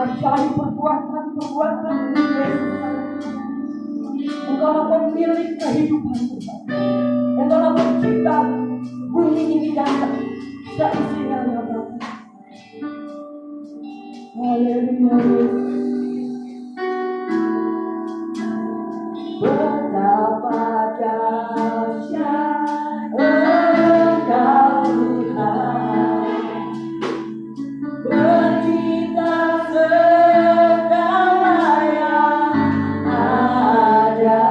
ajaib perbuatan Yesus. Engkaulah pemilik kehidupan Tuhan. Engkaulah pencipta bumi ini dan seisinya ya Bapa. Haleluya. Betapa dahsyat Engkau Tuhan, pencipta segala yang ada.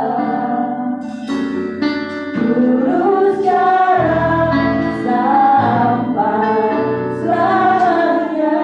Dulu sekarang sampai selamanya.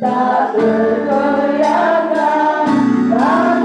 tak tergoyahkan, tak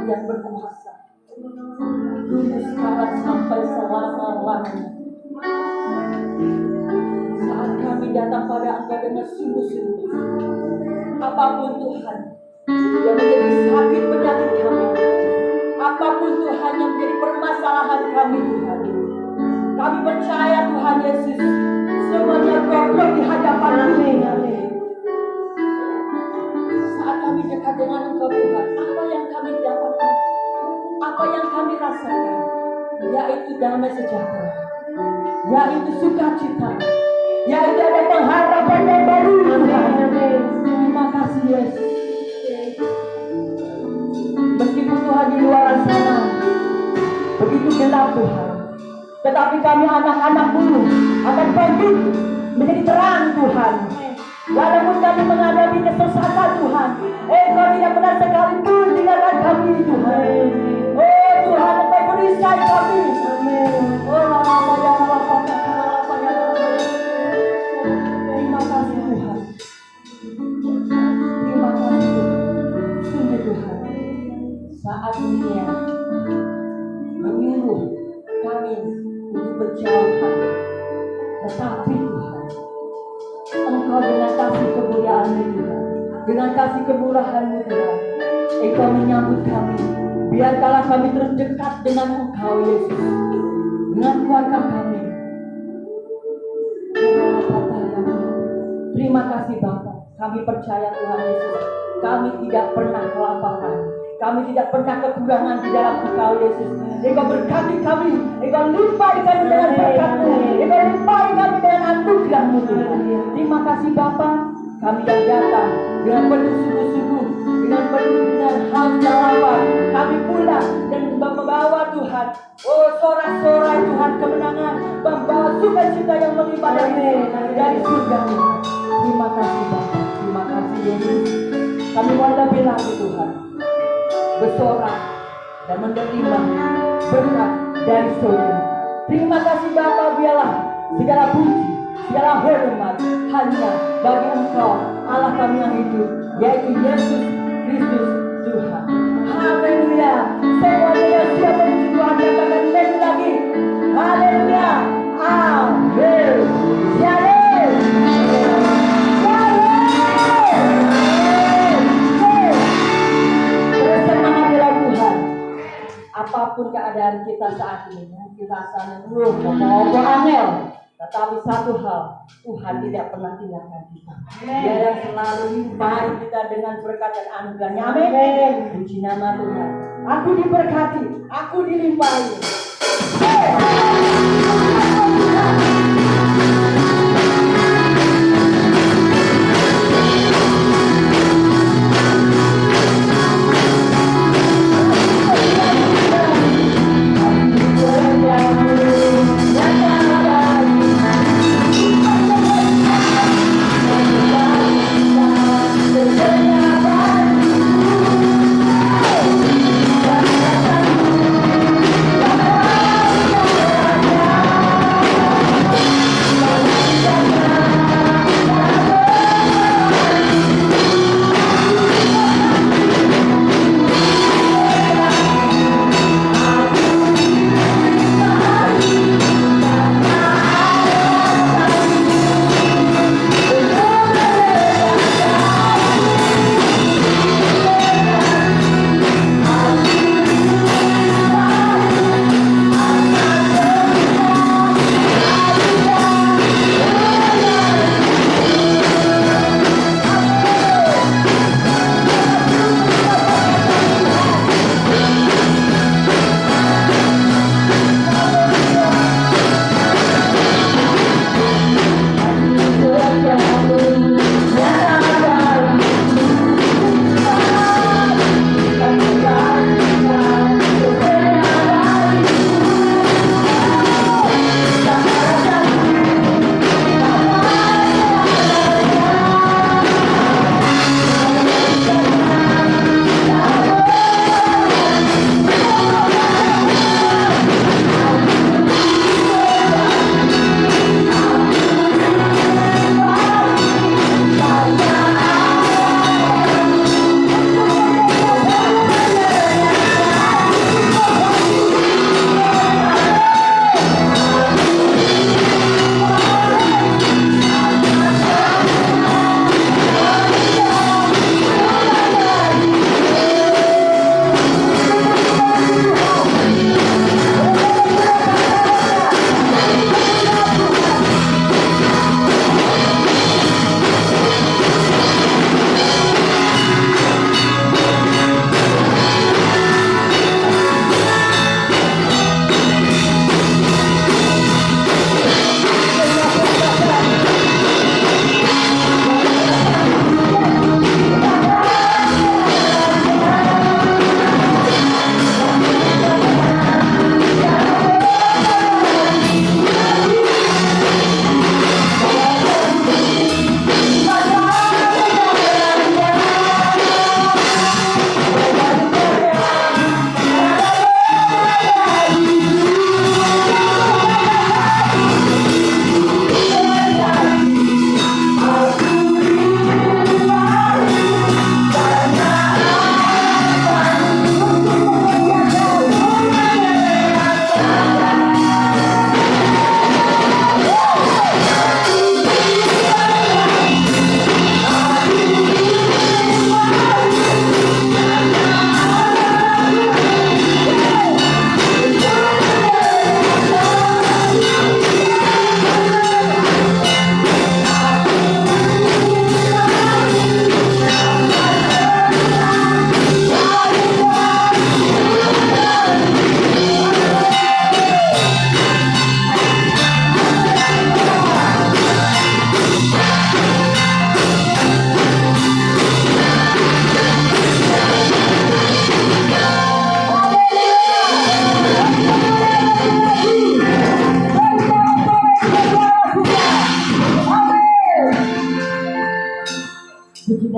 yang berkuasa dulu sekarang sampai selama-lamanya. Saat kami datang pada Engkau dengan sungguh-sungguh, apapun Tuhan yang menjadi sakit penyakit kami, apapun Tuhan yang menjadi permasalahan kami Tuhan, kami percaya Tuhan Yesus semuanya kokoh di hadapan kami. Saat kami dekat dengan Engkau Tuhan, apa yang kami dapatkan, apa yang kami rasakan, yaitu damai sejahtera, yaitu sukacita, yaitu ada pengharapan yang baru Tuhan. Terima kasih Yesus. Meskipun Tuhan di luar sana begitu gelap Tuhan, tetapi kami anak-anak-Mu akan bangkit menjadi terang Tuhan. Walaupun kami menghadapi kesusahan Tuhan, Engkau tidak pernah sekalipun tinggalkan kami Tuhan. Oh Tuhan, Engkau perisai kami. Terima kasih Tuhan. Terima kasih sungguh Tuhan. Saat dunia menyuruh kami untuk berjauhan, tetapi Tuhan, Engkau dengan kasih kemuliaan-Mu Tuhan, dengan kasih kemurahan-Mu Tuhan, Engkau menyambut kami. Biarkanlah kami terus dekat dengan Engkau Yesus, dengan keluarga kami. Terima kasih Bapa. Kami percaya Tuhan Yesus, kami tidak pernah kelaparan, kami tidak pernah kekurangan di dalam Engkau Yesus. Engkau berkati kami, Engkau limpahi kami dengan berkat-Mu, Engkau limpahi kami dengan anugerah-Mu Tuhan. Terima kasih Bapa, kami yang datang dengan penuh sungguh-sungguh, dengan penuh dengan haus dan lapar, kami pulang dan membawa Tuhan, oh sorak-sorai Tuhan kemenangan, membawa sukacita yang melimpah dari surga Tuhan. Terima kasih Bapa, terima kasih Yesus. Kami mau lebih lagi Tuhan, bersorak dan menerima berkat dari surga. Terima kasih Bapa, biarlah segala puji, segala hormat hanya bagi Engkau, Allah kami yang hidup, yaitu Yesus Kristus Tuhan. Haleluya. Semuanya yang siap menuju Tuhan katakan amin lagi. Haleluya. Amin. Shalom. Bersemangatlah Tuhan. Apapun keadaan kita saat ini, mungkin rasanya mau angel, tetapi satu hal, Tuhan tidak pernah tinggalkan kita. Dia yang selalu limpahi kita dengan berkat dan anugerahnya. Amin. Puji nama Tuhan. Aku diberkati, aku dilimpahi.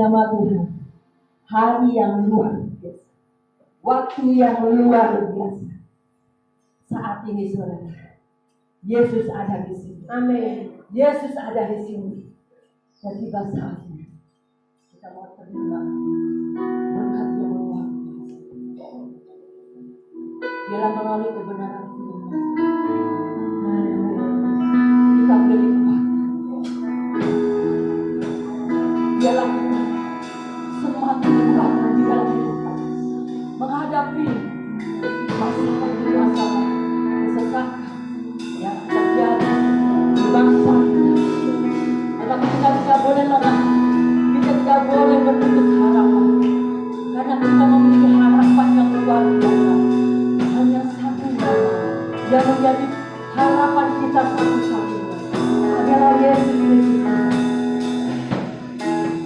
nama Tuhan. Hari yang luar biasa. Waktu yang luar biasa. Saat ini saudara, Yesus ada di sini. Amin. Yesus ada di sini. Dan tiba saatnya kita mau terima berkat yang luar biasa. Biarlah melalui kebenaran firman. Kita beri kekuatan. Biarlah kita semakin kuat di dalam hidup menghadapi masalah-masalah kesesakan yang terjadi di bangsa. Tetapi kita tidak boleh lengah, kita tidak boleh berputus harapan, karena kita memiliki harapan yang luar biasa. Hanya satu nama yang menjadi harapan kita satu-satunya adalah Yesus Kristus.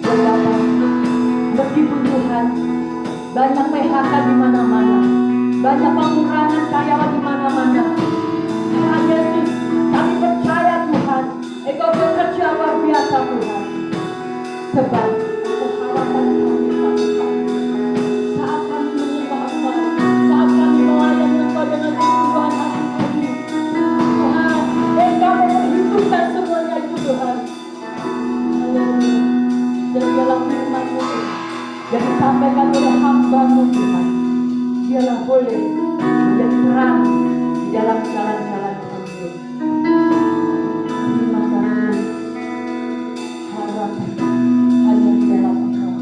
Saudara, meskipun Tuhan banyak PHK di mana-mana, banyak pengurangan karyawan di mana-mana, Tuhan Yesus, kami percaya Tuhan, Engkau bekerja luar biasa Tuhan. Sebab harapan kami satu-satunya. Saat kami menyembah Engkau, saat kami melayani Engkau dengan kesungguhan hati kami, Tuhan, Engkau memperhitungkan semuanya itu Tuhan. Dan dalam firman-Mu yang disampaikan oleh hamba-Mu Tuhan, biarlah boleh menjadi terang di dalam jalan-jalan kami. Terima kasih. Harapan hanya di dalam Engkau.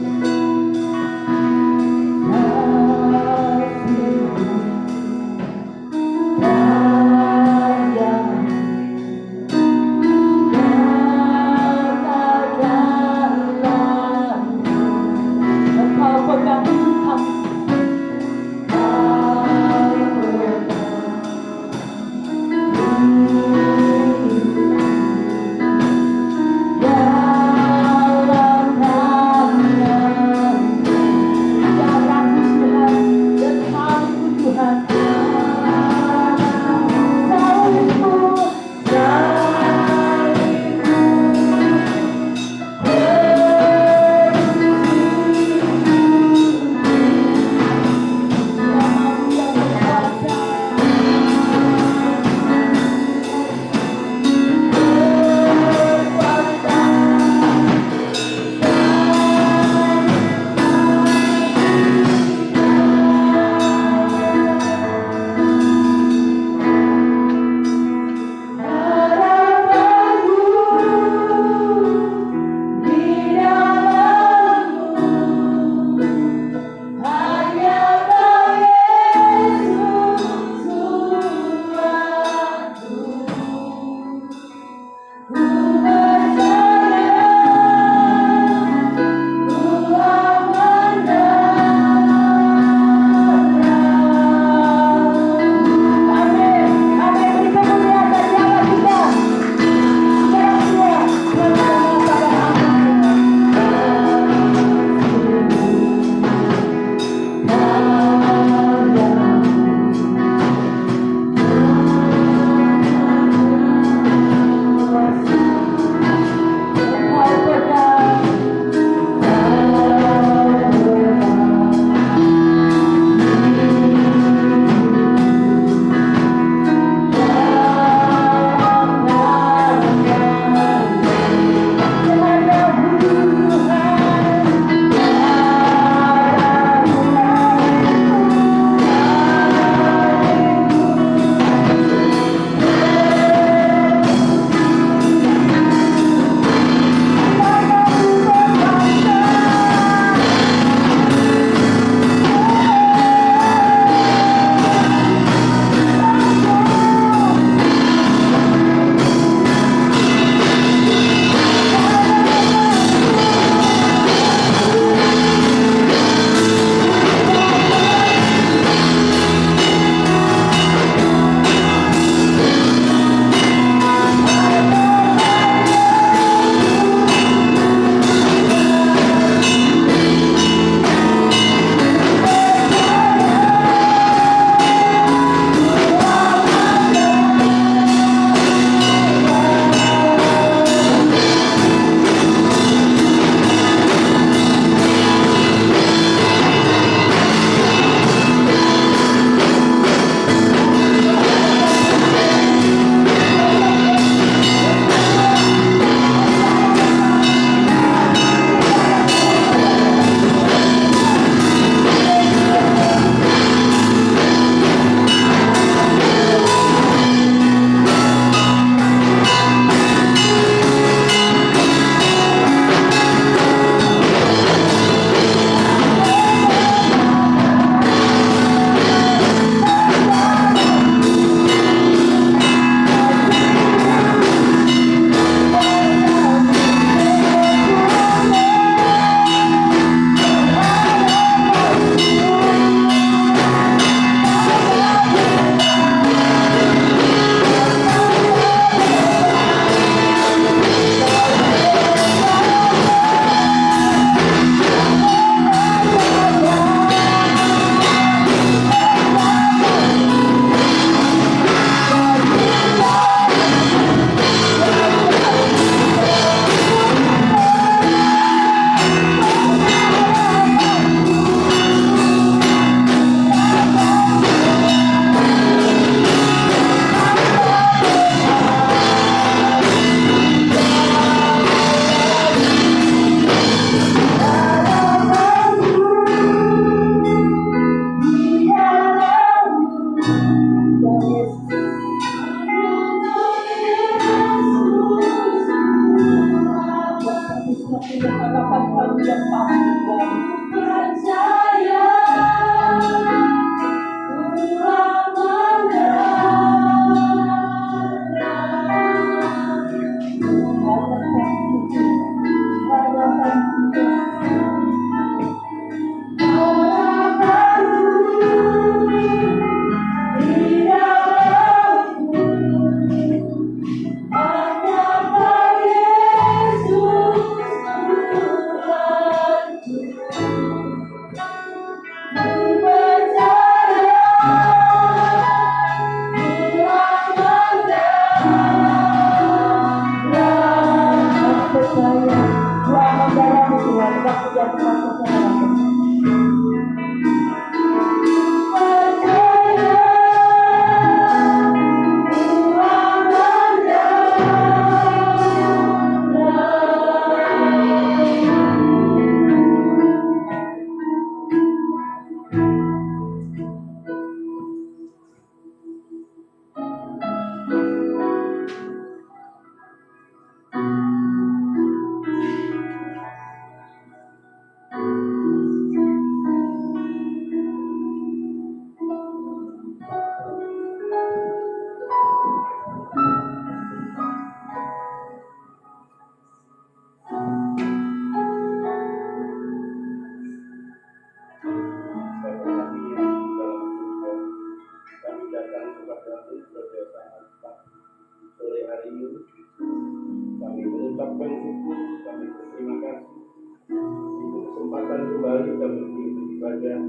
kembali kami beribadah,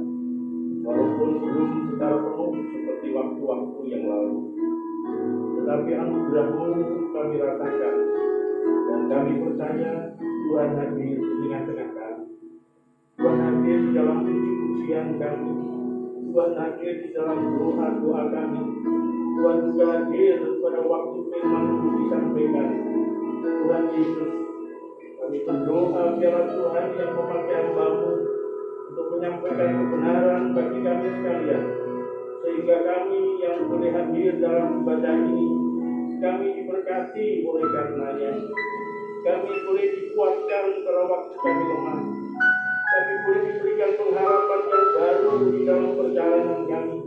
walaupun belum secara penuh seperti waktu-waktu yang lalu. Tetapi anugerah-Mu kami rasakan, dan kami percaya Tuhan hadir di tengah-tengah kami. Tuhan hadir di dalam puji-pujian kami. Tuhan hadir di dalam doa-doa kami. Tuhan juga hadir pada waktu firman-Mu disampaikan. Tuhan Yesus, kami berdoa biarlah Tuhan yang memakai hamba-Mu untuk menyampaikan kebenaran bagi kami sekalian, sehingga kami yang boleh hadir dalam ibadah ini, kami diberkati oleh karenanya. Kami boleh dikuatkan pada waktu kami lemah. Kami boleh diberikan pengharapan yang baru di dalam perjalanan kami.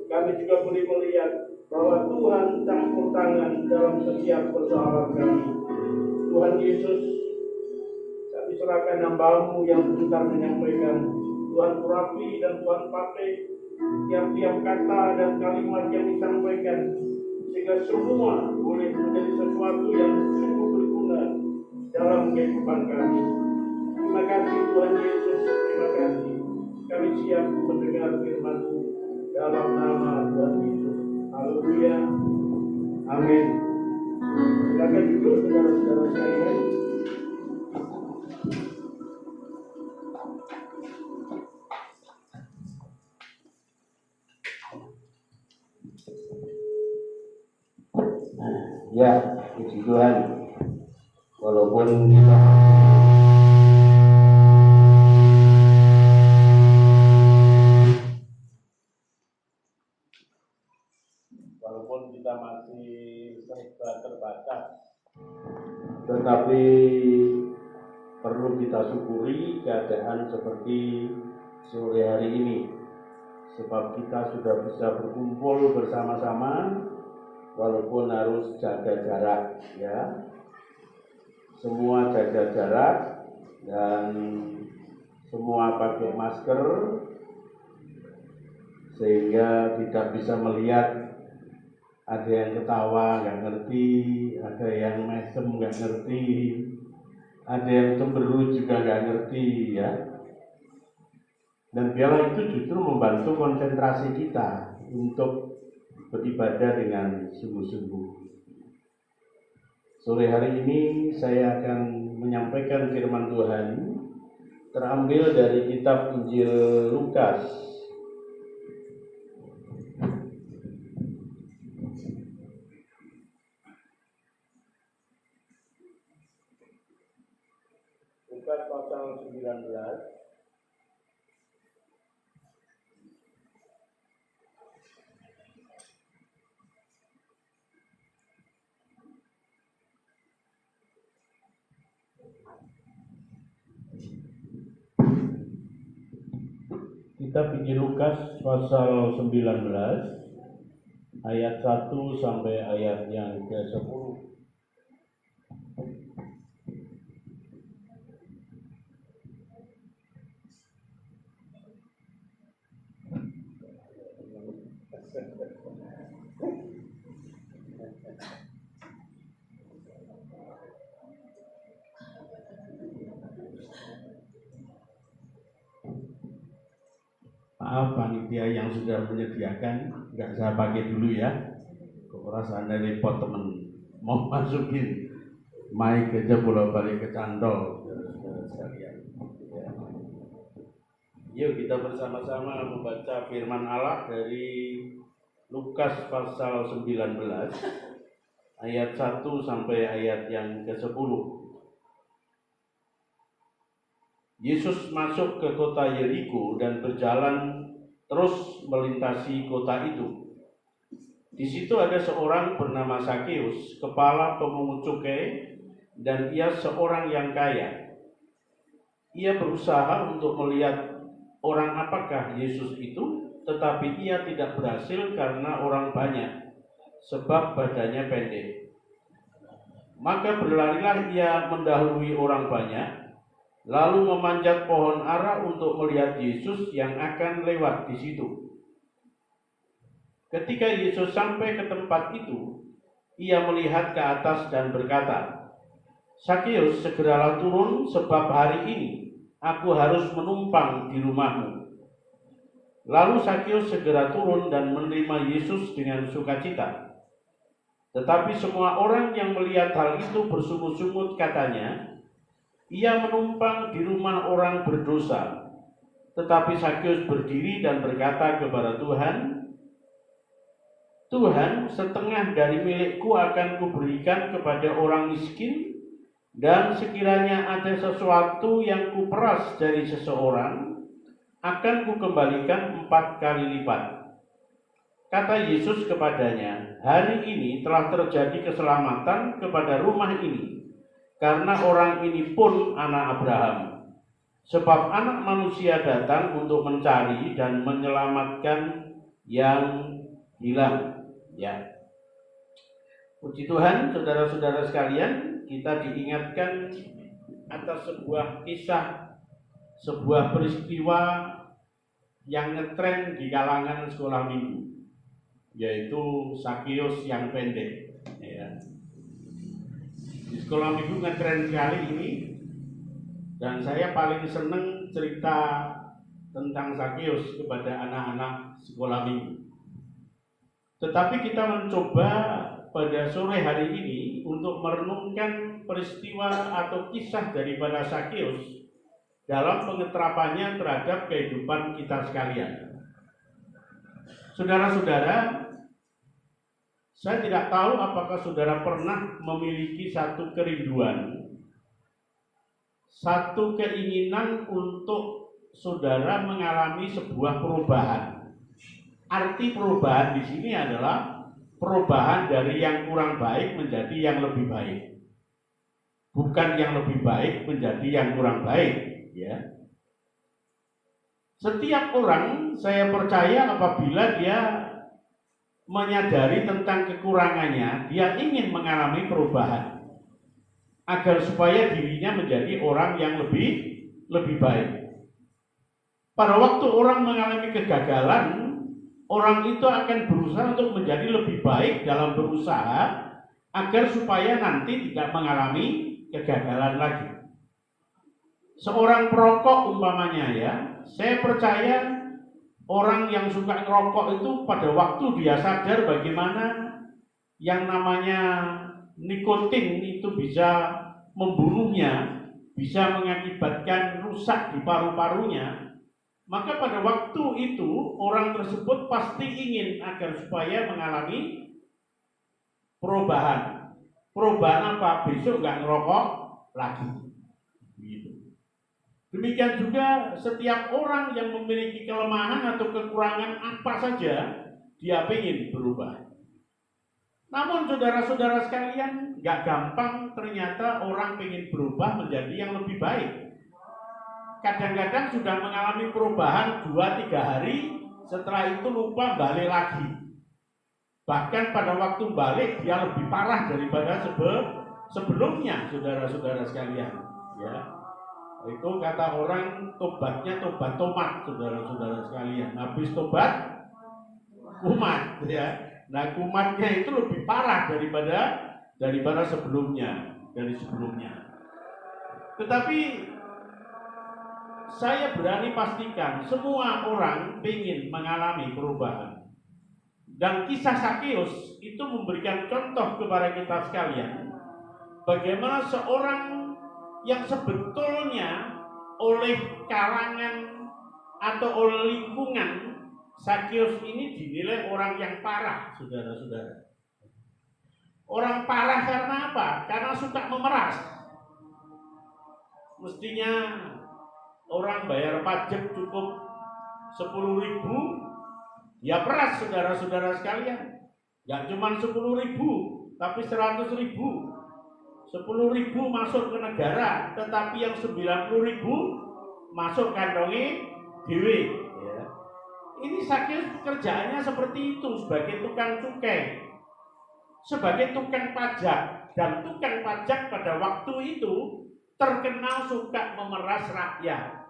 Kami juga boleh melihat bahwa Tuhan campur tangan dalam setiap persoalan kami. Tuhan Yesus, kami serahkan hamba-Mu yang sebentar menyampaikan. Tuhan urapi dan Tuhan pakai tiap-tiap kata dan kalimat yang disampaikan, sehingga semua boleh menjadi sesuatu yang sungguh berguna dalam kehidupan kami. Terima kasih Tuhan Yesus, terima kasih. Kami siap mendengar firman-Mu dalam nama Tuhan Yesus. Haleluya. Amin. Silakan duduk saudara-saudara sekalian. Ya, puji Tuhan. Walaupun kita masih serba terbatas, tetapi perlu kita syukuri keadaan seperti sore hari ini, sebab kita sudah bisa berkumpul bersama-sama walaupun harus jaga jarak, ya. Semua jaga jarak dan semua pakai masker sehingga tidak bisa melihat. Ada yang ketawa nggak ngerti, ada yang mesem nggak ngerti, ada yang cemberut juga nggak ngerti, ya. Dan biarlah itu justru membantu konsentrasi kita untuk beribadah dengan sungguh-sungguh. Sore hari ini saya akan menyampaikan firman Tuhan terambil dari kitab Injil Lukas. Lukas pasal 19. Kitab Injil Lukas pasal 19 ayat 1 sampai ayat yang ke-10. Maaf panitia yang sudah menyediakan, nggak saya pakai dulu ya. Kok rasanya repot temen mau masukin mic aja bolak-balik ke cantol, sekalian. Ya. Yuk kita bersama-sama membaca firman Allah dari Lukas pasal 19 ayat 1 sampai ayat yang ke-10. Yesus masuk ke kota Yeriko dan berjalan terus melintasi kota itu. Di situ ada seorang bernama Sakeus, kepala pemungut cukai, dan ia seorang yang kaya. Ia berusaha untuk melihat orang apakah Yesus itu, tetapi ia tidak berhasil karena orang banyak, sebab badannya pendek. Maka berlarilah ia mendahului orang banyak, lalu memanjat pohon ara untuk melihat Yesus yang akan lewat di situ. Ketika Yesus sampai ke tempat itu, ia melihat ke atas dan berkata, "Sakeus, segeralah turun, sebab hari ini aku harus menumpang di rumahmu. Lalu Sakeus segera turun dan menerima Yesus dengan sukacita. Tetapi semua orang yang melihat hal itu bersungut-sungut katanya, ia menumpang di rumah orang berdosa. Tetapi Sakeus berdiri dan berkata kepada Tuhan, Tuhan, setengah dari milikku akan kuberikan kepada orang miskin, dan sekiranya ada sesuatu yang kuperas dari seseorang, akan kukembalikan 4 kali lipat. Kata Yesus kepadanya, hari ini telah terjadi keselamatan kepada rumah ini, karena orang ini pun anak Abraham. Sebab anak manusia datang untuk mencari dan menyelamatkan yang hilang. Ya, puji Tuhan, saudara-saudara sekalian, kita diingatkan atas sebuah kisah, sebuah peristiwa yang ngetren di kalangan sekolah minggu, yaitu Sakeus yang pendek. Ya. Di sekolah minggu ngetren sekali ini, dan saya paling seneng cerita tentang Sakeus kepada anak-anak sekolah minggu. Tetapi kita mencoba pada sore hari ini untuk merenungkan peristiwa atau kisah daripada Sakeus dalam pengeterapannya terhadap kehidupan kita sekalian. Saudara-saudara, saya tidak tahu apakah saudara pernah memiliki satu kerinduan, satu keinginan untuk saudara mengalami sebuah perubahan. Arti perubahan di sini adalah perubahan dari yang kurang baik menjadi yang lebih baik, bukan yang lebih baik menjadi yang kurang baik. Ya, setiap orang, saya percaya, apabila dia menyadari tentang kekurangannya, dia ingin mengalami perubahan agar supaya dirinya menjadi orang yang lebih baik. Pada waktu orang mengalami kegagalan, orang itu akan berusaha untuk menjadi lebih baik dalam berusaha agar supaya nanti tidak mengalami kegagalan lagi. Seorang perokok umpamanya, ya, saya percaya orang yang suka ngerokok itu pada waktu dia sadar bagaimana yang namanya nikotin itu bisa membunuhnya, bisa mengakibatkan rusak di paru-parunya, maka pada waktu itu orang tersebut pasti ingin agar supaya mengalami perubahan. Perubahan apa? Besok nggak ngerokok lagi. Gitu. Demikian juga setiap orang yang memiliki kelemahan atau kekurangan apa saja, dia ingin berubah. Namun saudara-saudara sekalian, nggak gampang ternyata orang ingin berubah menjadi yang lebih baik. Kadang-kadang sudah mengalami perubahan 2-3 hari, setelah itu lupa balik lagi. Bahkan pada waktu balik dia lebih parah daripada sebelumnya, saudara-saudara sekalian. Ya, itu kata orang tobatnya tobat tomat, saudara-saudara sekalian. Habis tobat kumat, ya. Nah, kumatnya itu lebih parah daripada sebelumnya, dari sebelumnya. Tetapi saya berani pastikan semua orang ingin mengalami perubahan. Dan kisah Sakeus itu memberikan contoh kepada kita sekalian bagaimana seorang yang sebetulnya oleh kalangan atau oleh lingkungan, Sakeus ini dinilai orang yang parah, saudara-saudara. Orang parah karena apa? Karena suka memeras. Mestinya orang bayar pajak cukup 10.000, ya peras, saudara-saudara sekalian. Gak cuma 10.000, tapi 100.000. 10.000 masuk ke negara, tetapi yang 90.000 masuk kantongnya dewe. Ya. Ini Sakeus pekerjaannya seperti itu, sebagai tukang cukai, sebagai tukang pajak. Dan tukang pajak pada waktu itu terkenal suka memeras rakyat,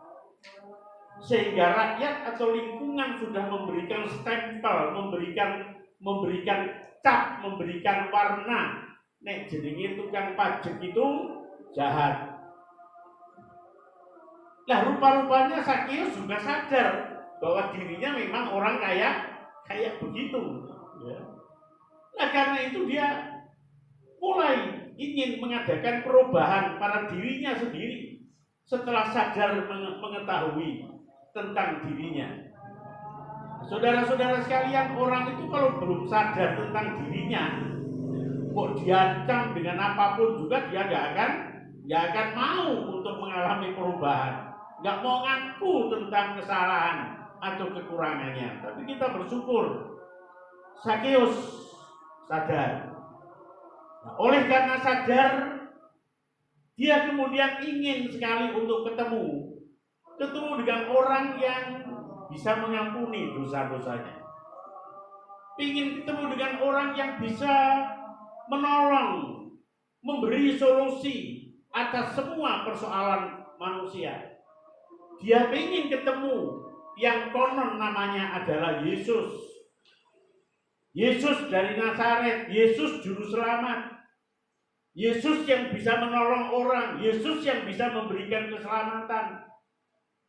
sehingga rakyat atau lingkungan sudah memberikan stempel, memberikan cap, memberikan warna. Nek jenenge tukang pajak itu jahat. Lah rupa-rupanya Sakeus juga sadar bahwa dirinya memang orang kayak begitu. Ya. Nah karena itu dia mulai ingin mengadakan perubahan pada dirinya sendiri setelah sadar mengetahui tentang dirinya. Saudara-saudara sekalian, orang itu kalau belum sadar tentang dirinya, kok diancam dengan apapun juga dia nggak akan mau untuk mengalami perubahan, nggak mau ngaku tentang kesalahan atau kekurangannya. Tapi kita bersyukur Sakeus sadar. Nah, oleh karena sadar, dia kemudian ingin sekali untuk ketemu dengan orang yang bisa mengampuni dosa-dosanya. Ingin ketemu dengan orang yang bisa menolong, memberi solusi atas semua persoalan manusia. Dia ingin ketemu yang konon namanya adalah Yesus. Yesus dari Nazaret, Yesus juru selamat. Yesus yang bisa menolong orang, Yesus yang bisa memberikan keselamatan.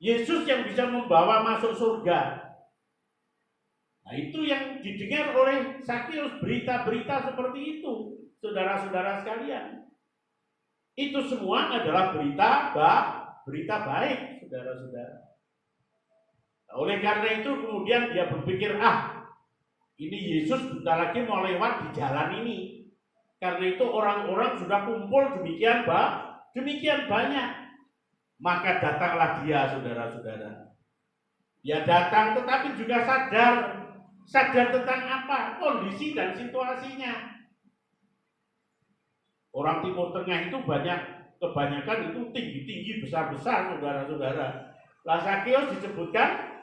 Yesus yang bisa membawa masuk surga. Nah itu yang didengar oleh Sakeus, berita-berita seperti itu, saudara-saudara sekalian. Itu semua adalah berita baik, saudara-saudara. Nah, oleh karena itu kemudian dia berpikir, ini Yesus bentar lagi mau lewat di jalan ini. Karena itu orang-orang sudah kumpul demikian banyak. Maka datanglah dia, saudara-saudara. Dia datang tetapi juga sadar tentang apa? Kondisi dan situasinya. Orang Timur Tengah itu kebanyakan itu tinggi-tinggi, besar-besar, saudara-saudara. Lah Sakeus disebutkan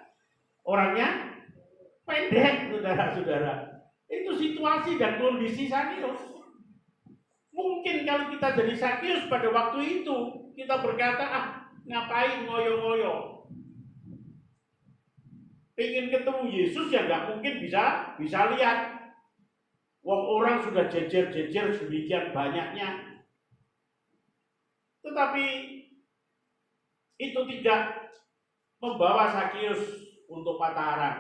orangnya pendek, saudara-saudara. Itu situasi dan kondisi Sakeus. Mungkin kalau kita jadi Sakeus pada waktu itu, kita berkata, ngapain ngoyo-ngoyo? Pengen ketemu Yesus ya nggak mungkin bisa lihat. Wong orang sudah jejer-jejer sedemikian banyaknya. Tetapi itu tidak membawa Sakeus untuk patah arang.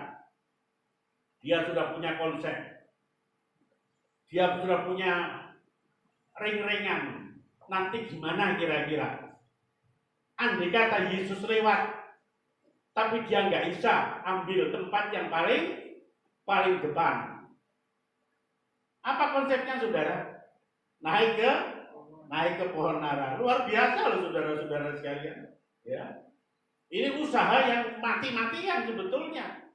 Dia sudah punya konsep. Dia sudah punya ring-ringan. Nanti gimana kira-kira? Andai kata Yesus lewat, tapi dia nggak bisa ambil tempat yang paling depan. Apa konsepnya, saudara? Naik ke pohon ara. Luar biasa loh, saudara-saudara sekalian. Ya, ini usaha yang mati-matian sebetulnya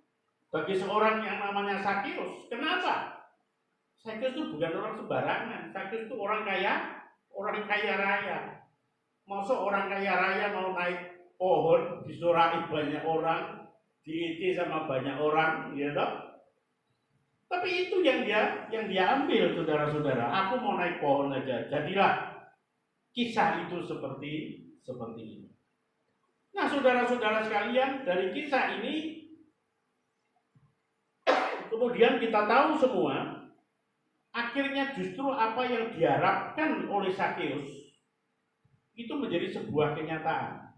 bagi seorang yang namanya Sakeus. Kenapa? Sakeus itu bukan orang sembarangan. Sakeus itu orang kaya raya. Masa orang kaya raya mau naik pohon disurai banyak orang, diiti sama banyak orang, ya toh? Tapi itu yang dia ambil, saudara-saudara. Aku mau naik pohon aja. Jadilah kisah itu seperti ini. Nah, saudara-saudara sekalian, dari kisah ini kemudian kita tahu semua, akhirnya justru apa yang diharapkan oleh Sakeus itu menjadi sebuah kenyataan.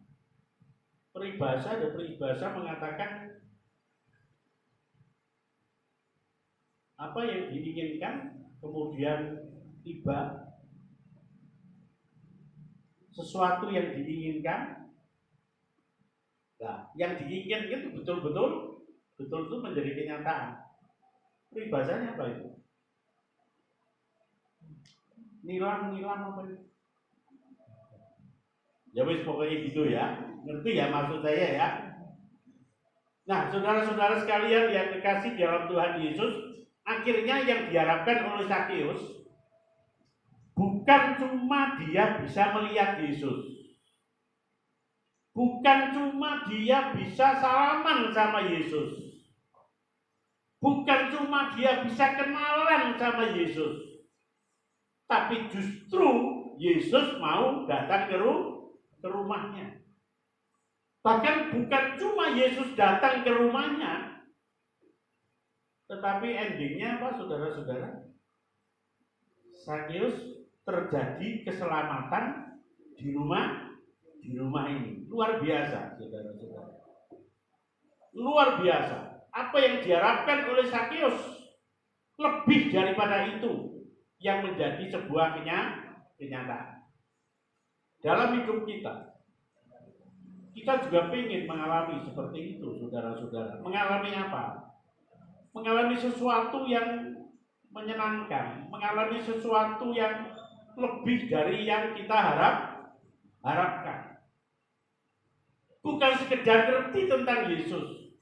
Peribahasa mengatakan apa yang diinginkan kemudian tiba, sesuatu yang diinginkan. Nah, yang diinginkan itu betul-betul itu menjadi kenyataan. Peribahasanya apa itu? Nilam apa itu? Ya wis pokoknya gitu ya. Ngerti ya maksud saya ya. Nah, saudara-saudara sekalian yang kekasih dalam Tuhan Yesus, akhirnya yang diharapkan oleh Sakeus bukan cuma dia bisa melihat Yesus. Bukan cuma dia bisa salaman sama Yesus. Bukan cuma dia bisa kenalan sama Yesus. Tapi justru Yesus mau datang ke rumahnya. Bahkan bukan cuma Yesus datang ke rumahnya, tetapi endingnya apa, saudara-saudara? Sakeus terjadi keselamatan di rumah di rumah ini. Luar biasa, saudara-saudara. Luar biasa. Apa yang diharapkan oleh Sakeus lebih daripada itu yang menjadi sebuah kenyataan. Dalam hidup kita juga ingin mengalami seperti itu, saudara-saudara. Mengalami apa? Mengalami sesuatu yang menyenangkan, mengalami sesuatu yang lebih dari yang kita harapkan. Bukan sekedar ngerti tentang Yesus,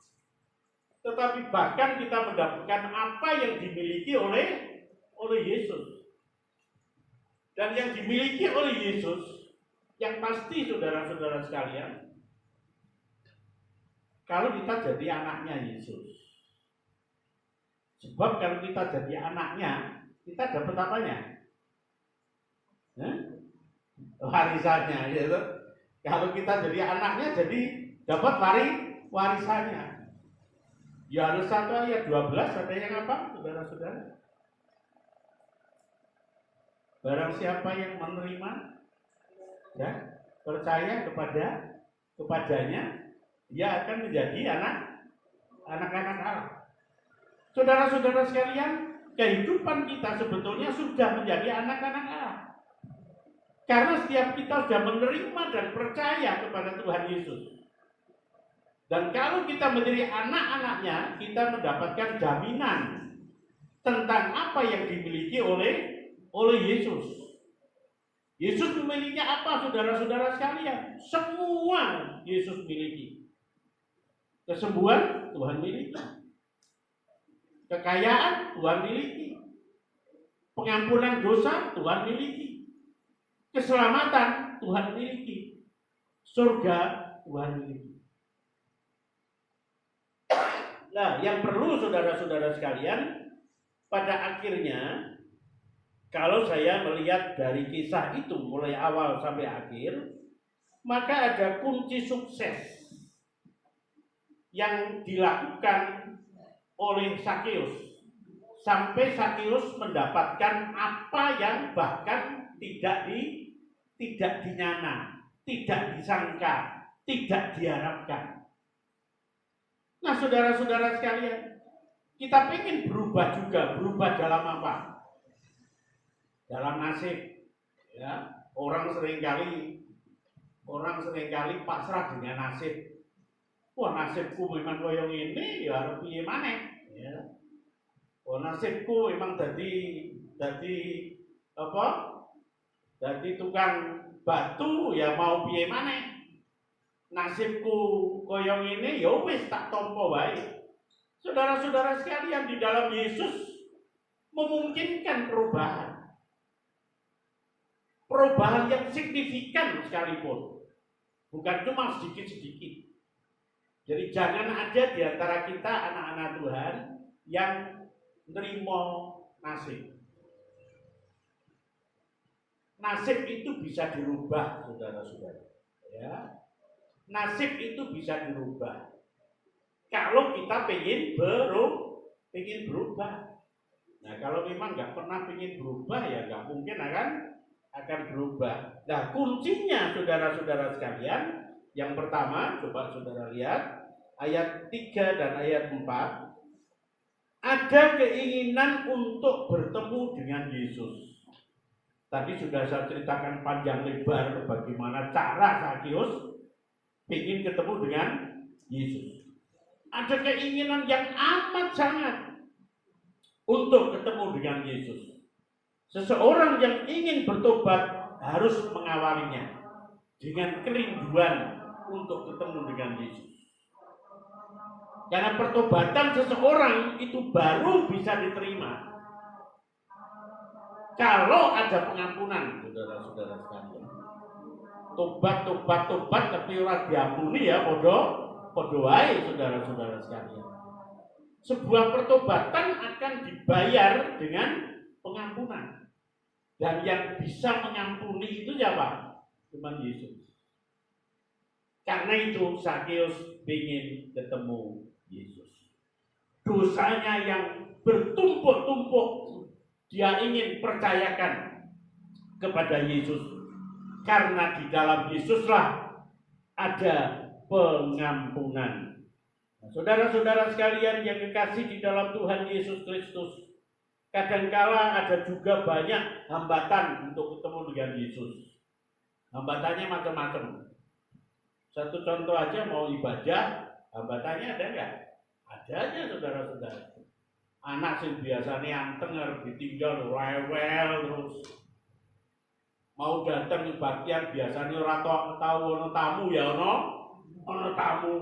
tetapi bahkan kita mendapatkan apa yang dimiliki oleh Yesus. Dan yang dimiliki oleh Yesus, yang pasti saudara-saudara sekalian, kalau kita jadi anaknya Yesus. Sebab kalau kita jadi anaknya, kita dapat apanya? Warisannya, gitu. Kalau kita jadi anaknya, jadi dapat warisannya. Yohanes 1 ayat 12 ada yang apa, saudara-saudara? Barang siapa yang menerima ya, percaya kepadanya, dia akan menjadi anak-anak Allah. Saudara-saudara sekalian, kehidupan kita sebetulnya sudah menjadi anak-anak Allah. Karena setiap kita sudah menerima dan percaya kepada Tuhan Yesus. Dan kalau kita menjadi anak-anaknya, kita mendapatkan jaminan tentang apa yang dimiliki oleh Yesus. Yesus memiliki apa, saudara-saudara sekalian? Semua Yesus miliki. Kesembuhan Tuhan miliki. Kekayaan Tuhan miliki. Pengampunan dosa Tuhan miliki. Keselamatan Tuhan miliki. Surga Tuhan miliki. Nah, yang perlu saudara-saudara sekalian, pada akhirnya, kalau saya melihat dari kisah itu mulai awal sampai akhir, maka ada kunci sukses yang dilakukan oleh Sakeus sampai Sakeus mendapatkan apa yang bahkan tidak dinyana, tidak disangka, tidak diharapkan. Nah, saudara-saudara sekalian, kita ingin berubah juga. Berubah dalam apa? Dalam nasib. Ya, orang seringkali pasrah dengan nasib. Wah, nasibku memang koyo ngene, ya arep piye maneh, ya. Wah, nasibku memang dadi apa? Dadi tukang batu, ya mau piye maneh. Nasibku koyo ngene, ya wis tak tampa wae. Saudara-saudara sekalian, di dalam Yesus memungkinkan perubahan. Perubahan yang signifikan sekalipun. Bukan cuma sedikit-sedikit. Jadi jangan ada di antara kita anak-anak Tuhan yang nerima nasib. Nasib itu bisa dirubah, saudara-saudara. Ya. Nasib itu bisa dirubah. Kalau kita pengen berubah. Nah, kalau memang nggak pernah pengen berubah, ya nggak mungkin akan berubah. Nah, kuncinya saudara-saudara sekalian, yang pertama, coba saudara lihat ayat 3 dan ayat 4. Ada keinginan untuk bertemu dengan Yesus. Tadi sudah saya ceritakan panjang lebar bagaimana cara Sakeus ingin ketemu dengan Yesus. Ada keinginan yang amat sangat untuk ketemu dengan Yesus. Seseorang yang ingin bertobat harus mengawalinya dengan kerinduan untuk ketemu dengan Yesus. Karena pertobatan seseorang itu baru bisa diterima kalau ada pengampunan, saudara-saudara sekalian. Tobat tapi ora diampuni, ya podo wae, saudara-saudara sekalian. Sebuah pertobatan akan dibayar dengan pengampunan. Dan yang bisa mengampuni itu siapa? Cuma Yesus. Karena itu Sakeus ingin ketemu Yesus. Dosanya yang bertumpuk-tumpuk dia ingin percayakan kepada Yesus. Karena di dalam Yesuslah ada pengampunan. Nah, saudara-saudara sekalian yang kekasih di dalam Tuhan Yesus Kristus, kadangkala ada juga banyak hambatan untuk ketemu dengan Yesus. Hambatannya macam-macam. Satu contoh aja, mau ibadah, hambatannya ada enggak? Ada aja saudara-saudara. Anak sing biasanya anteng harus ditinggal rewel terus. Mau datang kebaktian biasanya ora tahu ono tamu ya ono tamu.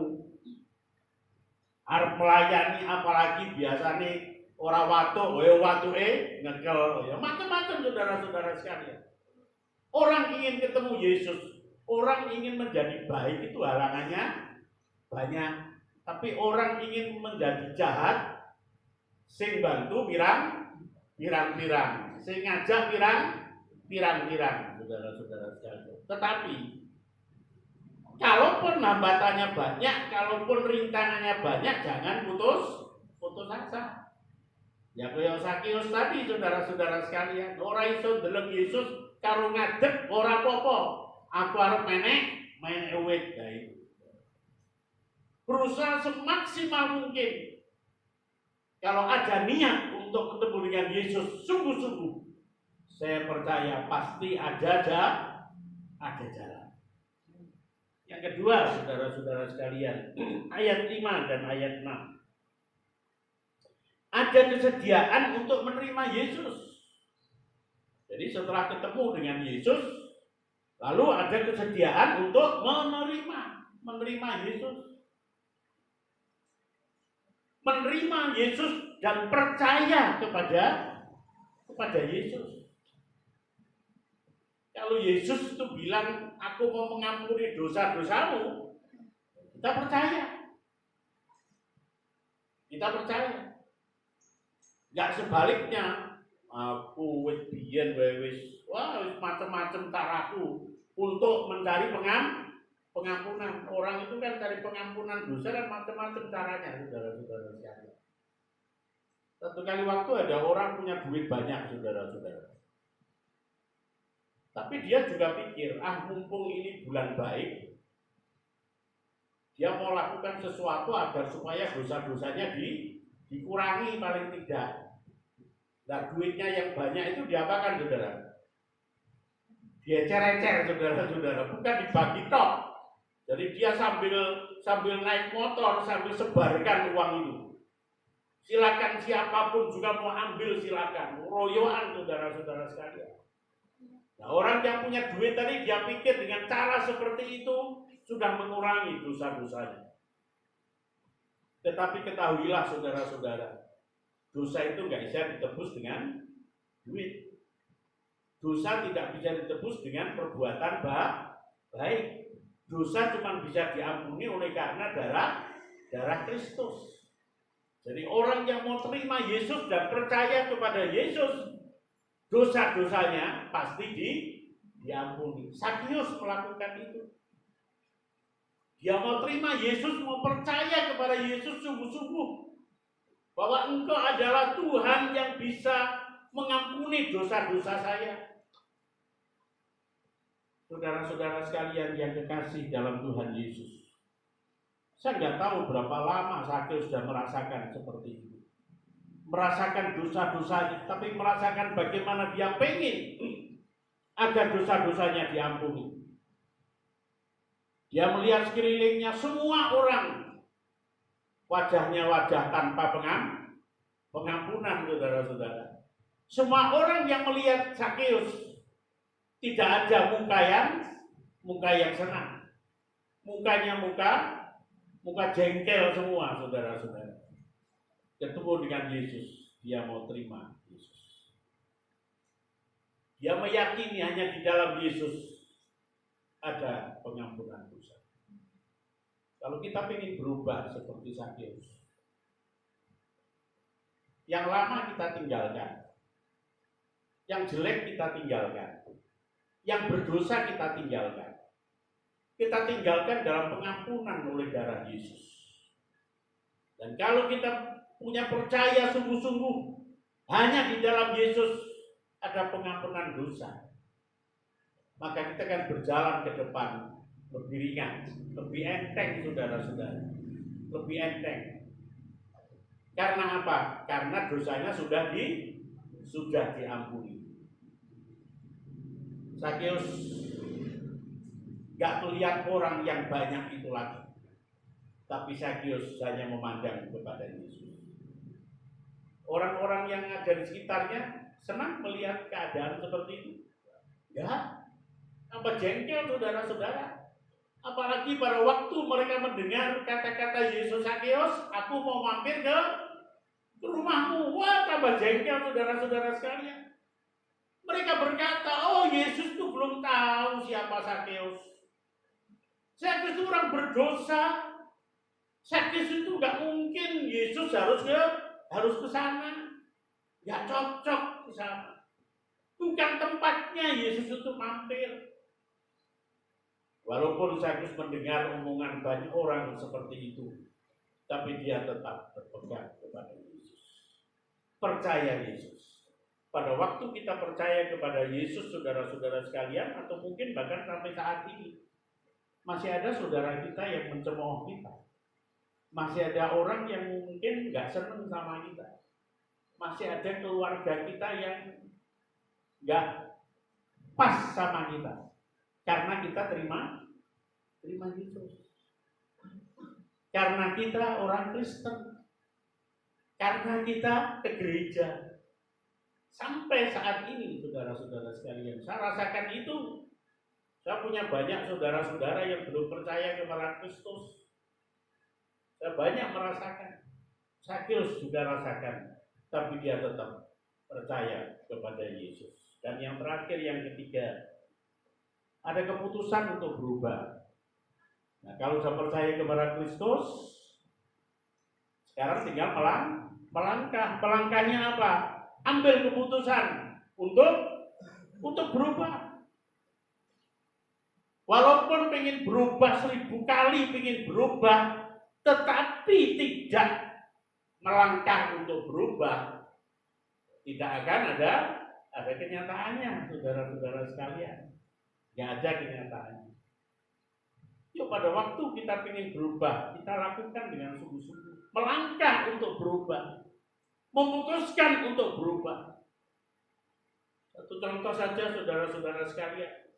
Arep melayani apalagi biasanya ora watuk, watuke ngekel. Ya macam-macam saudara-saudara sekalian. Orang ingin ketemu Yesus, orang ingin menjadi baik itu halangannya banyak. Tapi orang ingin menjadi jahat, sing bantu pirang-pirang, sing ngajak pirang-pirang, saudara-saudara sekalian. Tetapi kalaupun hambatannya banyak, kalaupun rintangannya banyak, jangan putus asa. Ya kaya Sakeus tadi, saudara-saudara sekalian, ora iso ndelok Yesus karo ngadeg ora apa-apa. Aku arep main uwit kae. Berusaha semaksimal mungkin. Kalau ada niat untuk ketemu dengan Yesus sungguh-sungguh, saya percaya pasti ada jalan. Yang kedua, saudara-saudara sekalian, ayat 5 dan ayat 6. Ada kesediaan untuk menerima Yesus. Jadi setelah ketemu dengan Yesus, lalu ada kesediaan untuk menerima Yesus. Menerima Yesus dan percaya kepada Yesus. Kalau Yesus itu bilang, aku mau mengampuni dosa-dosamu, kita percaya. Enggak sebaliknya, aku wis biyen wis macam-macam caraku untuk mencari pengampunan. Orang itu kan cari pengampunan dosa kan macam-macam caranya, saudara-saudara sekalian. Satu kali waktu ada orang punya duit banyak, saudara-saudara. Tapi dia juga pikir, mumpung ini bulan baik, dia mau lakukan sesuatu agar supaya dosa-dosanya dikurangi paling tidak. Nah, duitnya yang banyak itu diapakan, saudara? Dia cecer, saudara-saudara, bukan dibagi tok. Jadi dia sambil naik motor, sambil sebarkan uang itu. Silakan siapapun juga mau ambil, silakan. Royoan, saudara-saudara sekalian. Nah, orang yang punya duit tadi dia pikir dengan cara seperti itu sudah mengurangi dosa-dosanya. Tetapi ketahuilah, saudara-saudara, dosa itu nggak bisa ditebus dengan duit. Dosa tidak bisa ditebus dengan perbuatan baik. Dosa cuma bisa diampuni oleh karena darah Kristus. Jadi orang yang mau terima Yesus dan percaya kepada Yesus, dosa-dosanya pasti diampuni. Sakeus melakukan itu. Dia mau terima Yesus, mau percaya kepada Yesus sungguh-sungguh bahwa Engkau adalah Tuhan yang bisa mengampuni dosa-dosa saya. Saudara-saudara sekalian yang kekasih dalam Tuhan Yesus, saya nggak tahu berapa lama Sakeus sudah merasakan seperti itu. Merasakan dosa-dosanya, tapi merasakan bagaimana dia pengen agar dosa-dosanya diampuni. Dia melihat sekelilingnya semua orang wajahnya wajah tanpa pengampunan, saudara-saudara. Semua orang yang melihat Sakeus tidak ada muka yang senang. Mukanya muka jengkel semua, saudara-saudara. Ketemu dengan Yesus, dia mau terima Yesus. Dia meyakini hanya di dalam Yesus ada pengampunan dosa. Kalau kita ingin berubah seperti Sakeus, yang lama kita tinggalkan, yang jelek kita tinggalkan, yang berdosa kita tinggalkan. Kita tinggalkan dalam pengampunan oleh darah Yesus. Dan kalau kita punya percaya sungguh-sungguh hanya di dalam Yesus ada pengampunan dosa, maka kita akan berjalan ke depan lebih ringan, lebih enteng saudara-saudara, lebih enteng. Karena apa? Karena dosanya sudah diampuni. Sakeus gak melihat orang yang banyak itu lagi, tapi Sakeus hanya memandang kepada Yesus. Orang-orang yang ada di sekitarnya senang melihat keadaan seperti itu. Ya, apa jengkel saudara-saudara? Apalagi pada waktu mereka mendengar kata-kata Yesus, Sakeus, aku mau mampir ke rumahmu. Wah, tambah jengkel saudara-saudara sekalian. Mereka berkata, oh Yesus itu belum tahu siapa Sakeus. Sakeus itu orang berdosa. Sakeus itu nggak mungkin Yesus harus ke sana. Nggak cocok ke sana. Bukan tempatnya Yesus itu mampir. Walaupun Sakeus mendengar omongan banyak orang seperti itu, tapi dia tetap berpegang kepada Yesus. Percaya Yesus. Pada waktu kita percaya kepada Yesus, saudara-saudara sekalian, atau mungkin bahkan sampai saat ini, masih ada saudara kita yang mencemooh kita. Masih ada orang yang mungkin nggak senang sama kita. Masih ada keluarga kita yang nggak pas sama kita. Karena kita terima Yesus. Karena kita orang Kristen. Karena kita ke gereja. Sampai saat ini saudara-saudara sekalian, saya rasakan itu. Saya punya banyak saudara-saudara yang belum percaya kepada Kristus. Saya banyak merasakan. Sakeus juga rasakan. Tapi dia tetap percaya kepada Yesus. Dan yang terakhir, yang ketiga, ada keputusan untuk berubah. Nah, kalau sudah percaya kepada Kristus, sekarang tinggal melangkah. Melangkahnya apa? Ambil keputusan untuk berubah. Walaupun pengen berubah 1000 kali, pengen berubah, tetapi tidak melangkah untuk berubah, tidak akan ada kenyataannya, saudara-saudara sekalian. Nggak ada kenyataannya. Yuk, pada waktu kita ingin berubah, kita lakukan dengan sungguh-sungguh. Melangkah untuk berubah. Memutuskan untuk berubah. Satu contoh saja saudara-saudara sekalian.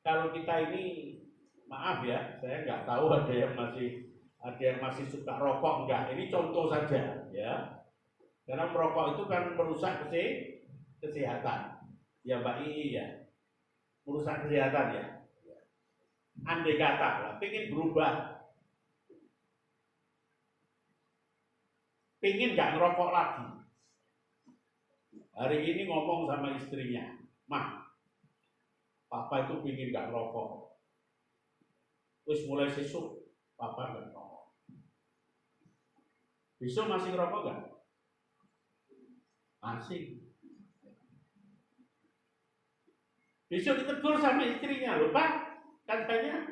Kalau kita ini, maaf ya, saya nggak tahu ada yang masih suka rokok enggak. Ini contoh saja ya. Karena merokok itu kan merusak kesehatan. Ya Mbak Ii ya. Merusak kesehatan ya. Andai kata lah, pengen berubah, pengen nggak ngerokok lagi. Hari ini ngomong sama istrinya, Mah, Papa itu pengen nggak ngerokok. Terus mulai sesuk, Papa nggak ngerokok. Besok masih ngerokok nggak? Masih. Besok ditegur sama istrinya, loh Pak. Katanya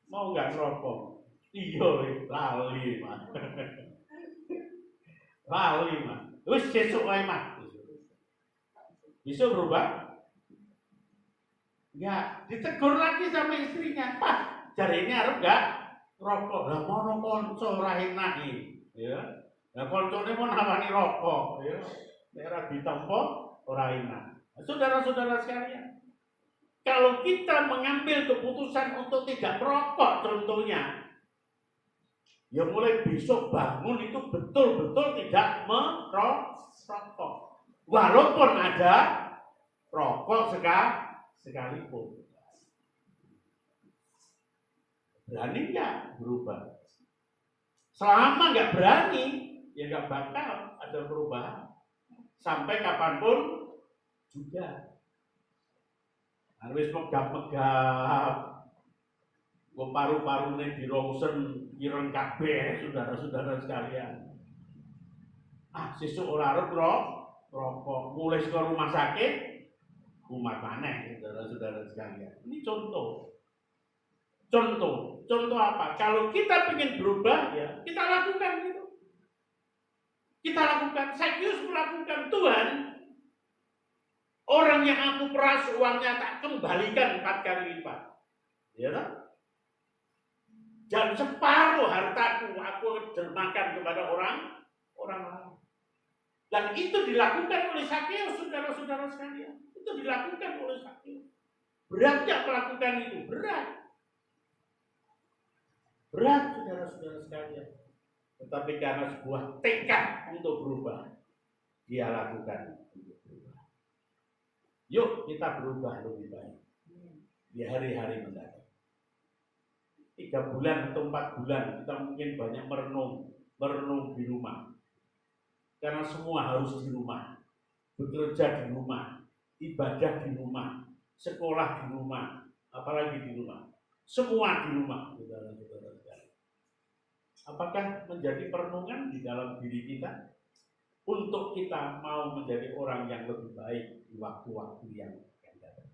mau nggak ngerokok? Iya, lali mah. Lali mah. Wis sesuk wae mah. Bisa berubah? Enggak, ditegur lagi sama istrinya. Pak, jari ini harus nggak ngerokok. Lah mono konco ora enak iki, ya. Lah koncone mau nawani rokok, ya. Nek ditampa ora enak. Saudara-saudara sekalian, kalau kita mengambil keputusan untuk tidak merokok contohnya, ya mulai besok bangun itu betul-betul tidak merokok. Walaupun ada rokok sekalipun. Berani nggak berubah? Selama nggak berani, ya nggak bakal ada perubahan. Sampai kapanpun juga. Wis megap-megap, paru-parune dirongsen ireng kabeh saudara-saudara sekalian. Sesuk ora arep rokok, mulai ke rumah sakit, kumat maneh saudara-saudara sekalian. Ini contoh apa? Kalau kita ingin berubah, ya kita lakukan gitu. Kita lakukan. Sakeus melakukan, Tuhan, orang yang aku peras uangnya tak kembalikan 4 kali lipat. Ya kan? Dan separuh hartaku aku dermakan kepada orang lain. Dan itu dilakukan oleh Sakeus, saudara-saudara sekalian. Itu dilakukan oleh Sakeus. Berat nggak melakukan itu? Berat. Berat, saudara-saudara sekalian. Tetapi karena sebuah tekad untuk berubah, dia lakukan untuk berubah. Yuk kita berubah lebih baik di hari-hari mendatang. 3 bulan atau 4 bulan kita mungkin banyak merenung di rumah. Karena semua harus di rumah, bekerja di rumah, ibadah di rumah, sekolah di rumah, apalagi di rumah. Semua di rumah, saudara-saudara. Apakah menjadi perenungan di dalam diri kita untuk kita mau menjadi orang yang lebih baik di waktu-waktu yang akan datang?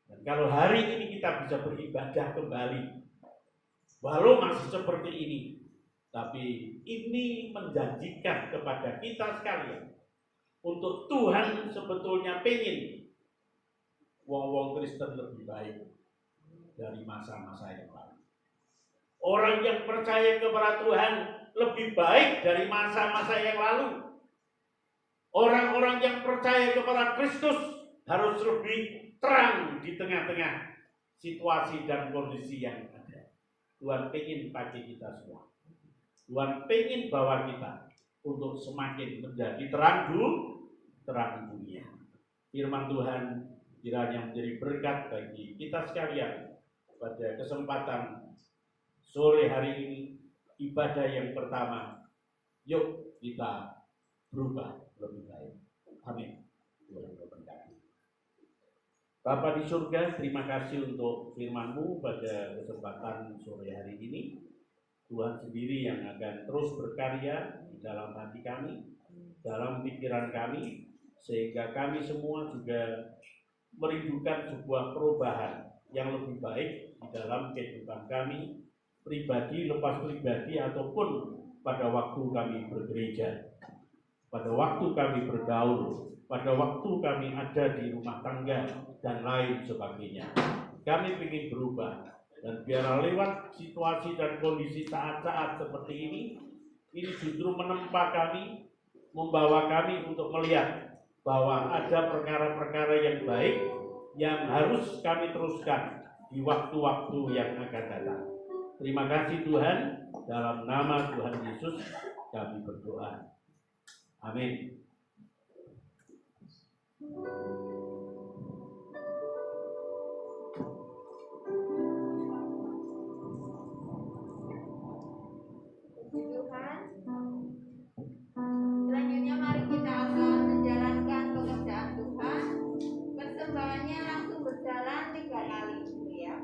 Dan kalau hari ini kita bisa beribadah kembali, walau masih seperti ini, tapi ini menjanjikan kepada kita sekalian untuk Tuhan sebetulnya pengen wong-wong Kristen lebih baik dari masa-masa yang lalu. Orang yang percaya kepada Tuhan lebih baik dari masa-masa yang lalu. Orang-orang yang percaya kepada Kristus harus lebih terang di tengah-tengah situasi dan kondisi yang ada. Tuhan pengen pakai kita semua. Tuhan pengen bawa kita untuk semakin menjadi terang dunia. Firman Tuhan kiranya menjadi berkat bagi kita sekalian pada kesempatan sore hari ini, ibadah yang pertama. Yuk kita berubah lebih baik. Amin. Tuhan memberkati. Bapa di surga, terima kasih untuk firman-Mu pada kesempatan sore hari ini. Tuhan sendiri yang akan terus berkarya di dalam hati kami, dalam pikiran kami, sehingga kami semua juga merindukan sebuah perubahan yang lebih baik di dalam kehidupan kami, pribadi lepas pribadi, ataupun pada waktu kami bergereja, pada waktu kami bergaul, pada waktu kami ada di rumah tangga, dan lain sebagainya. Kami ingin berubah. Dan biarlah lewat situasi dan kondisi saat-saat seperti ini justru menempa kami, membawa kami untuk melihat bahwa ada perkara-perkara yang baik yang harus kami teruskan di waktu-waktu yang akan datang. Terima kasih Tuhan, dalam nama Tuhan Yesus kami berdoa. Amin. Selanjutnya mari kita akan menjalankan pekerjaan Tuhan. Persembahannya langsung berjalan 3 kali, ya.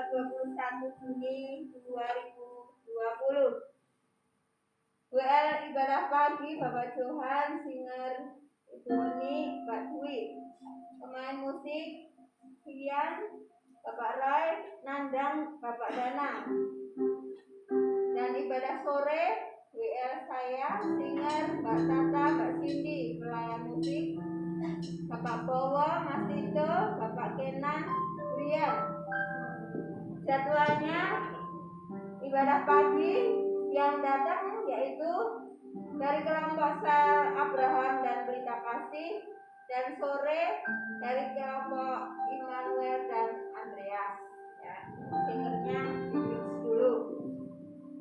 tanggal 21 Juni 2020. WL ibadah pagi Bapak Johan, singer Iboni, Pak Dwi, pemain musik Kian, Bapak Rai, Nandang, Bapak Danang. Dan ibadah sore WL saya, singer Mbak Tata, Mbak Cindy, pelayan musik Bapak Bowo, Mas Tito, Bapak Kenan, Rian. Jadwalnya ibadah pagi yang datang yaitu dari kelompok Sel Abraham dan Berita Kasih, dan sore dari kelompok Immanuel dan Andreas. Ya, singernya di-mix dulu.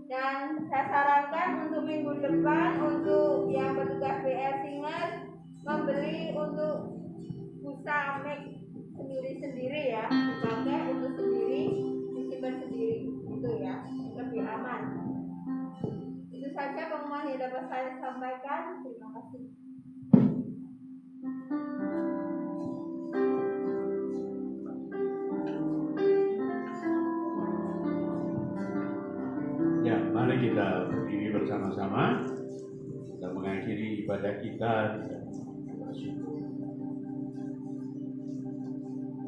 Dan saya sarankan untuk minggu depan untuk yang bertugas BL Singer membeli untuk busa mic sendiri-sendiri ya, dipakai untuk sendiri, disimpan sendiri, itu ya, lebih aman. Itu saja pengumuman yang dapat saya sampaikan. Terima kasih. Ya, mari kita berdiri bersama-sama dan mengakhiri ibadah kita.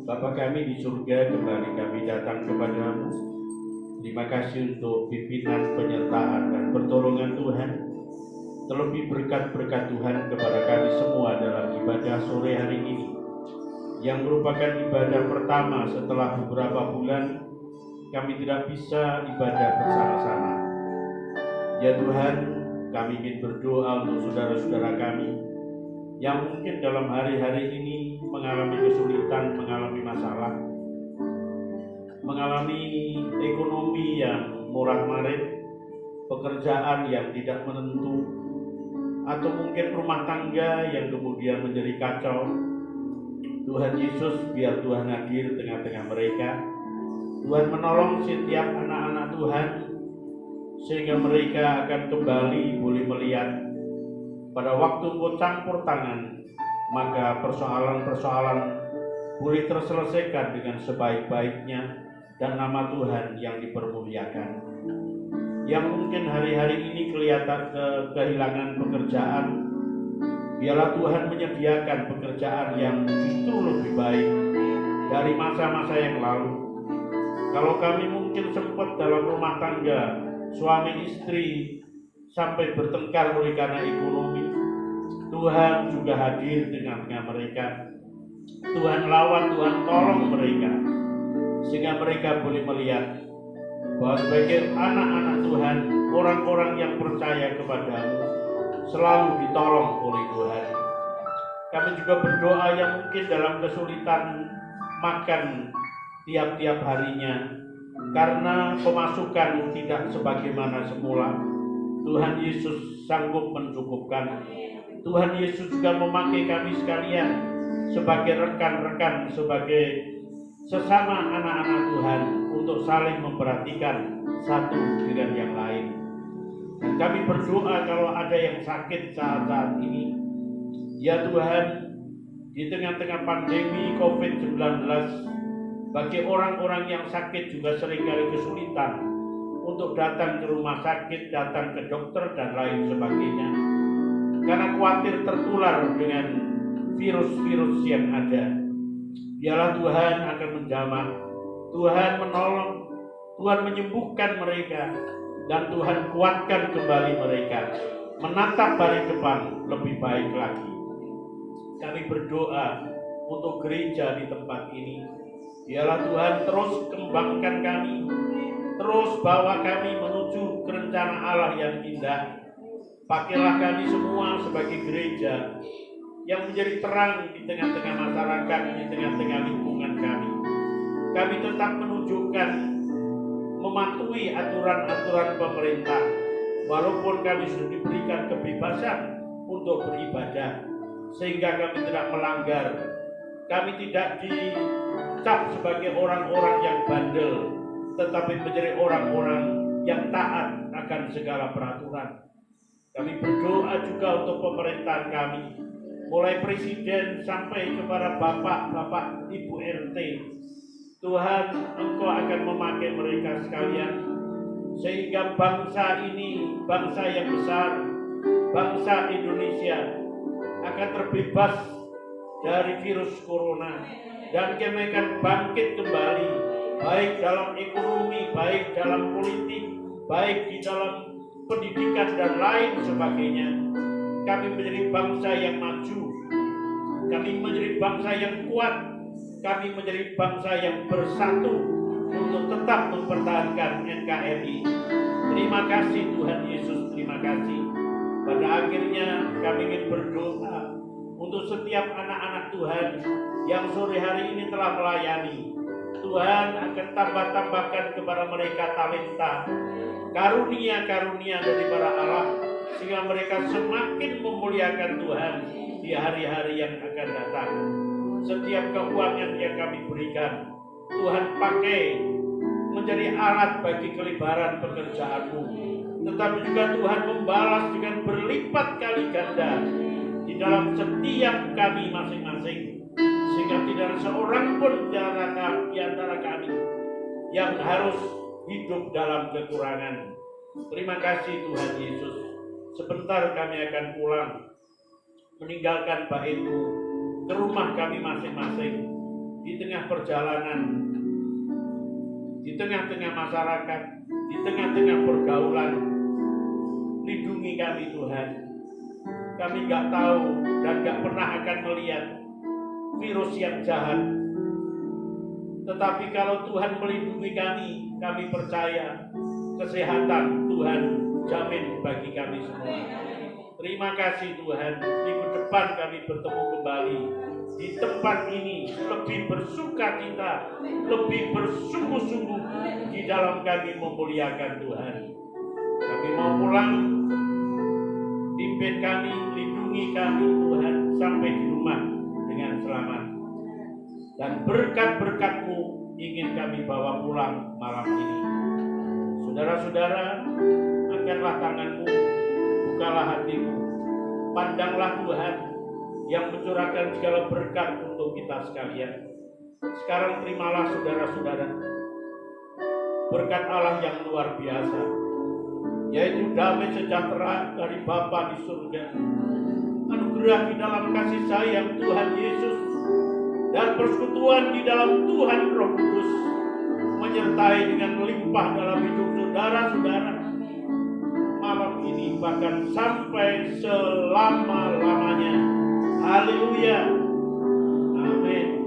Bapa kami di surga, kembali kami datang kepadamu. Terima kasih untuk pimpinan, penyertaan, dan pertolongan Tuhan. Terlebih berkat-berkat Tuhan kepada kami semua dalam ibadah sore hari ini, yang merupakan ibadah pertama setelah beberapa bulan kami tidak bisa ibadah bersama-sama. Ya Tuhan, kami ingin berdoa untuk saudara-saudara kami yang mungkin dalam hari-hari ini mengalami kesulitan, mengalami masalah, mengalami ekonomi yang murah-marit, pekerjaan yang tidak menentu, atau mungkin rumah tangga yang kemudian menjadi kacau. Tuhan Yesus, biar Tuhan hadir tengah-tengah mereka. Tuhan menolong setiap anak-anak Tuhan, sehingga mereka akan kembali boleh melihat pada waktu Engkau campur tangan, maka persoalan-persoalan boleh terselesaikan dengan sebaik-baiknya, dan nama Tuhan yang dipermuliakan. Yang mungkin hari-hari ini kelihatan kehilangan pekerjaan, biarlah Tuhan menyediakan pekerjaan yang justru lebih baik dari masa-masa yang lalu. Kalau kami mungkin sempat dalam rumah tangga, suami istri sampai bertengkar oleh karena ekonomi, Tuhan juga hadir dengan mereka. Tuhan lawan, Tuhan tolong mereka, sehingga mereka boleh melihat bahwa sebagai anak-anak Tuhan, orang-orang yang percaya kepadamu selalu ditolong oleh Tuhan. Kami juga berdoa yang mungkin dalam kesulitan makan tiap-tiap harinya karena pemasukan tidak sebagaimana semula. Tuhan Yesus sanggup mencukupkan. Tuhan Yesus juga memakai kami sekalian sebagai rekan-rekan, sebagai sesama anak-anak Tuhan untuk saling memperhatikan satu dengan yang lain. Dan kami berdoa kalau ada yang sakit saat-saat ini, ya Tuhan, di tengah-tengah pandemi COVID-19, bagi orang-orang yang sakit juga seringkali kesulitan untuk datang ke rumah sakit, datang ke dokter, dan lain sebagainya, karena khawatir tertular dengan virus-virus yang ada. Biarlah Tuhan akan menjamah, Tuhan menolong, Tuhan menyembuhkan mereka, dan Tuhan kuatkan kembali mereka menatap hari depan lebih baik lagi. Kami berdoa untuk gereja di tempat ini. Biarlah Tuhan terus kembangkan kami, terus bawa kami menuju ke rencana Allah yang indah. Pakailah kami semua sebagai gereja yang menjadi terang di tengah-tengah masyarakat, di tengah-tengah lingkungan kami. Kami tetap menunjukkan, mematuhi aturan-aturan pemerintah, walaupun kami sudah diberikan kebebasan untuk beribadah, sehingga kami tidak melanggar. Kami tidak dicap sebagai orang-orang yang bandel, tetapi menjadi orang-orang yang taat akan segala peraturan. Kami berdoa juga untuk pemerintahan kami, mulai presiden sampai kepada bapak-bapak, ibu RT. Tuhan, Engkau akan memakai mereka sekalian, sehingga bangsa ini, bangsa yang besar, bangsa Indonesia akan terbebas dari virus corona, dan kami akan bangkit kembali, baik dalam ekonomi, baik dalam politik, baik di dalam pendidikan dan lain sebagainya. Kami menjadi bangsa yang maju, kami menjadi bangsa yang kuat, kami menjadi bangsa yang bersatu untuk tetap mempertahankan NKRI. Terima kasih Tuhan Yesus, terima kasih. Pada akhirnya kami ingin berdoa untuk setiap anak-anak Tuhan yang sore hari ini telah melayani. Tuhan akan tambahkan kepada mereka talenta, karunia-karunia dari para Allah, sehingga mereka semakin memuliakan Tuhan di hari-hari yang akan datang. Setiap keuangan yang kami berikan, Tuhan pakai menjadi alat bagi kelebaran pekerjaan-Mu. Tetapi juga Tuhan membalas dengan berlipat kali ganda di dalam setiap kami masing-masing, sehingga tidak ada seorang pun di antara kami yang harus hidup dalam kekurangan. Terima kasih Tuhan Yesus. Sebentar kami akan pulang, meninggalkan bait-Mu ke rumah kami masing-masing. Di tengah perjalanan, di tengah-tengah masyarakat, di tengah-tengah pergaulan, lindungi kami Tuhan. Kami gak tahu dan gak pernah akan melihat virus yang jahat. Tetapi kalau Tuhan melindungi kami percaya kesehatan Tuhan jamin bagi kami semua. Terima kasih Tuhan. Minggu depan kami bertemu kembali di tempat ini, lebih bersukacita, lebih bersungguh-sungguh di dalam kami memuliakan Tuhan. Kami mau pulang, pimpin kami, lindungi kami Tuhan sampai di rumah dengan selamat. Dan berkat-berkat-Mu ingin kami bawa pulang malam ini. Saudara-saudara, angkatlah tangan-Mu, bukalah hati-Mu, pandanglah Tuhan yang mencurahkan segala berkat untuk kita sekalian. Sekarang terimalah saudara-saudara berkat Allah yang luar biasa, yaitu damai sejahtera dari Bapa di surga, anugerah di dalam kasih sayang Tuhan Yesus, dan persekutuan di dalam Tuhan Roh Kudus menyertai dengan melimpah dalam hidup saudara-saudara malam ini, bahkan sampai selama-lamanya. Haleluya. Amin.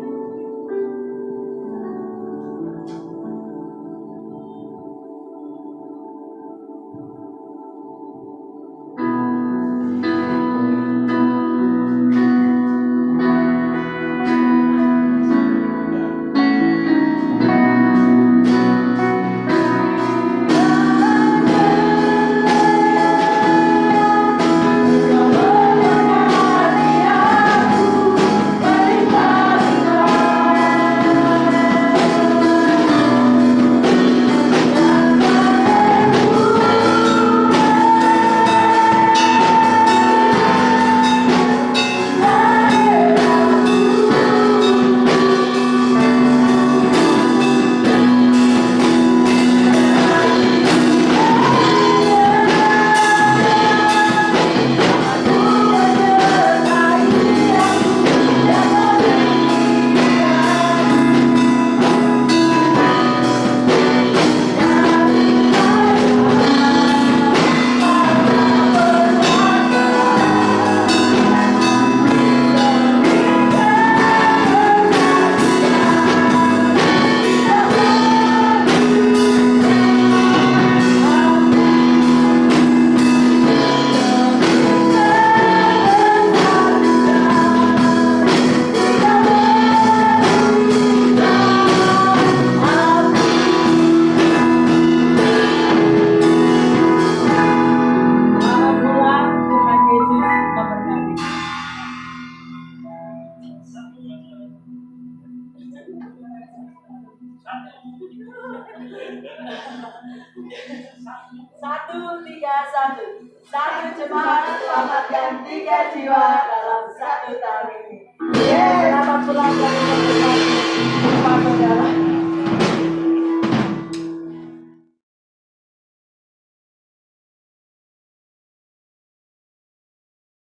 Satu jemaat selamatkan 3 jiwa dalam 1 tahun ini. Selamat pulang dari